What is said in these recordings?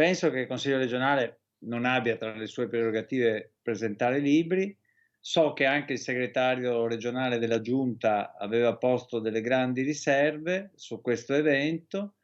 Penso che il Consiglio regionale non abbia tra le sue prerogative presentare libri. So che anche il segretario regionale della Giunta aveva posto delle grandi riserve su questo evento,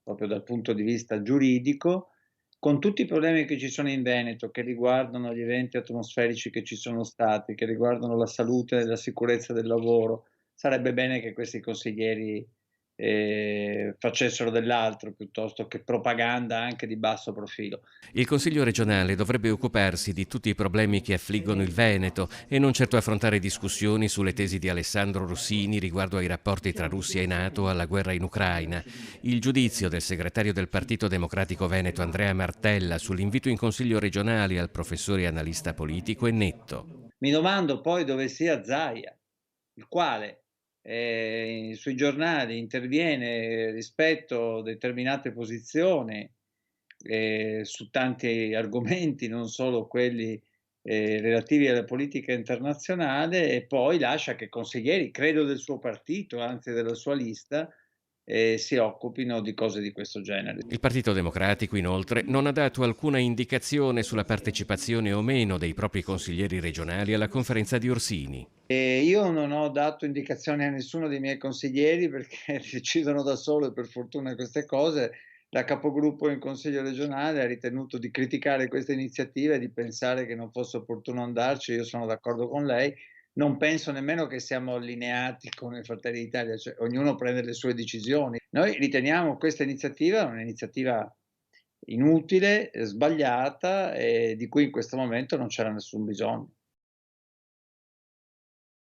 proprio dal punto di vista giuridico, con tutti i problemi che ci sono in Veneto, che riguardano gli eventi atmosferici che ci sono stati, che riguardano la salute e la sicurezza del lavoro. Sarebbe bene che questi consiglieri facessero dell'altro piuttosto che propaganda anche di basso profilo. Il Consiglio regionale dovrebbe occuparsi di tutti i problemi che affliggono il Veneto e non certo affrontare discussioni sulle tesi di Alessandro Rossini riguardo ai rapporti tra Russia e NATO o alla guerra in Ucraina. Il giudizio del segretario del Partito Democratico Veneto Andrea Martella sull'invito in Consiglio regionale al professore e analista politico è netto. Mi domando poi dove sia Zaia, il quale, sui giornali interviene rispetto determinate posizioni, su tanti argomenti, non solo quelli, relativi alla politica internazionale e poi lascia che consiglieri, credo del suo partito, anzi della sua lista, si occupino di cose di questo genere. Il Partito Democratico, inoltre, non ha dato alcuna indicazione sulla partecipazione o meno dei propri consiglieri regionali alla conferenza di Orsini. Io non ho dato indicazioni a nessuno dei miei consiglieri perché decidono da solo e per fortuna queste cose. La capogruppo in consiglio regionale ha ritenuto di criticare questa iniziativa e di pensare che non fosse opportuno andarci. Io sono d'accordo con lei. Non penso nemmeno che siamo allineati come Fratelli d'Italia, cioè ognuno prende le sue decisioni. Noi riteniamo questa iniziativa un'iniziativa inutile, sbagliata e di cui in questo momento non c'era nessun bisogno.